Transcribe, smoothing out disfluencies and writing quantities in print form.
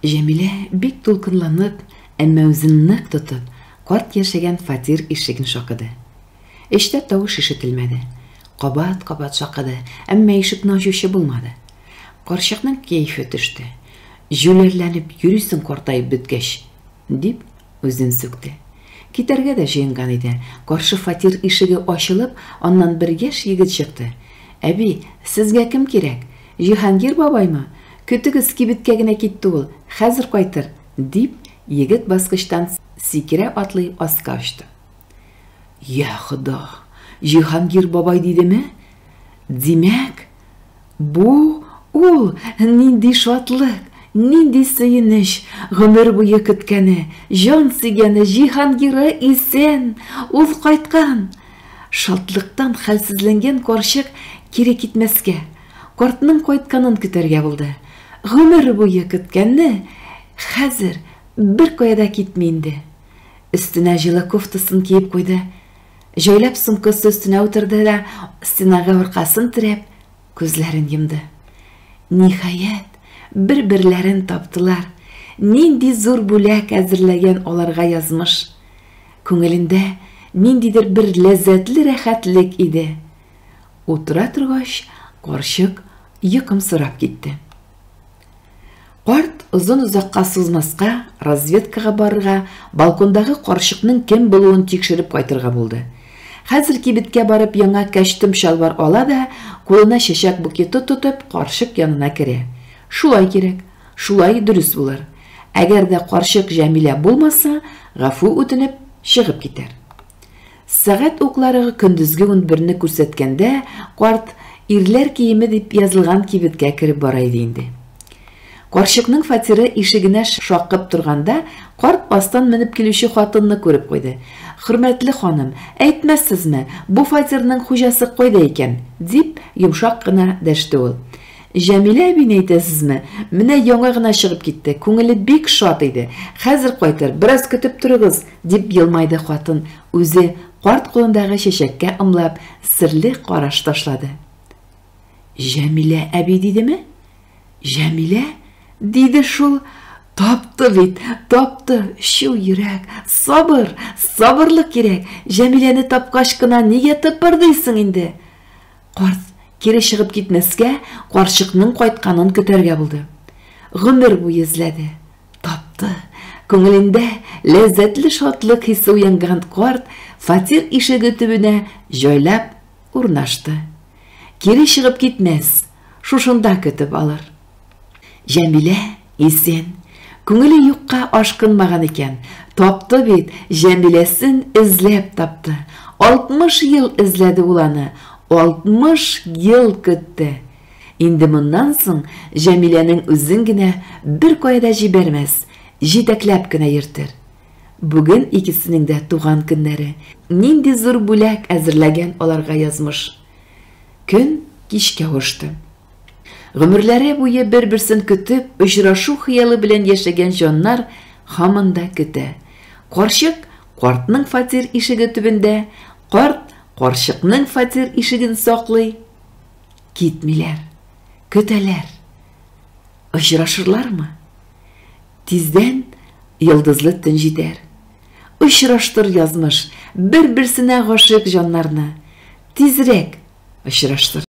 Жәмилә бик тулкынланып, әмма үзен нык тотып, карт яшәгән фатир ишеген шакыды. Эчтә тавыш ишетелмәде. Кабат-кабат шакыды, әмма ишекне ачучы булмады. Карчыкның кәефе төште. Җүләрләнеп йөрисең картайып беткәч, дип үзен сүкте. Китәргә дә җыенган иде. Каршы фатир ишеге ачылып, аннан бер яшь егет чыкты. Әби, сезгә кем кирәк? Җиһангир бабаймы? Көтегез, кибеткә генә китте ул. Хәзер кайтыр, дип егет баскычтан сикерә атлый аска очты. Я Хода, Җиһангир бабай дидеме? Димәк, бу ул нинди шатлык, нинди сөенеч, гомер буе көткәне, җан сөйгәне Җиһангиры исән, ул кайткан. Шатлыктан хәлсезләнгән карчык кире китмәскә, картның кайтканын көтәргә булды. Гомер буе көткәнне хәзер бер кая да китми инде. Өстенә җылы кофтасын киеп куйды. Җайлап сумкасы өстенә утырды да, стенага аркасын терәп, күзләрен йомды. Ниһаять, бер-берләрен таптылар. Нинди зур бүләк әзерләгән аларга язмыш. Күңелендә ниндидер бер ләззәтле рәхәтлек иде. Утыра торгач, карчык йокымсырап китте. Карт озын узакка сузмаска, разведкага барырга, балкондагы карчыкның кем булуын тикшереп кайтырга булды. Хәзер кибеткә барып яңа кәштем шалбар ала да, кулына чәчәк букеты тотып, карчык янына керә. Шулай кирәк, шулай дөрес булыр. Әгәр дә карчык Җәмилә булмаса, гафу үтенеп чыгып китәр. Сәгать уклары көндезге 11-не күрсәткәндә, карт ирләр киеме дип язылган кибеткә кереп бара иде инде. Карчыкның фатиры ишегенә шакып торганда, карт астан менеп килүче хатынны күреп куйды. Хөрмәтле ханым, әйтмәссезме, бу фатирның хуҗасы кайда икән? Дип йомшак кына дәште ул. Җәмилә әбине әйтәсезме? Менә яңа гына чыгып китте. Күңеле бик шат иде. Хәзер кайтыр, бераз көтеп торыгыз, дип елмайды хатын. Үзе карт кулындагы чәчәккә ымлап, серле караш ташлады. Җәмилә әби дидеме? Җәмилә диде шул. Тапты бит, тапты. Шу йөрәк, сабыр, сабырлык кирәк. Җәмиләне тапкач кына нигә тыпырдыйсың инде? Карт кире чыгып китмәскә, карчыкның кайтканын көтәргә булды. Гомер буе эзләде. Тапты. Күңелендә ләззәтле шатлык хисе уянган карт фатир ишеге төбенә җайлап урнашты. Кире чыгып китмәс, шушында көтеп алыр. Җәмилә исән, күңеле юкка ашкынмаган икән. Тапты бит, Җәмиләсен эзләп тапты. 60 ел эзләде ул аны. 60 ел көтте. Инде моннан соң Җәмиләнең үзен генә бер кайда җибәрмәс, җитәкләп кенә йөртер. Бүген икесенең дә туган көннәре. Нинди зур бүләк әзерләгән аларга язмыш. Көн кичкә авышты. Гомерләре буе бер-берсен көтеп, очрашу хыялы белән яшәгән җаннар һаман да көтә. Карчык картның фатир ишеге төбендә, карт карчыкның фатир ишеген саклый. Китмиләр, көтәләр. Очрашырлармы? Тиздән йолдызлы төн җитәр. Очраштыр язмыш бер-берсенә гашык җаннарны. Тизрәк очраштыр.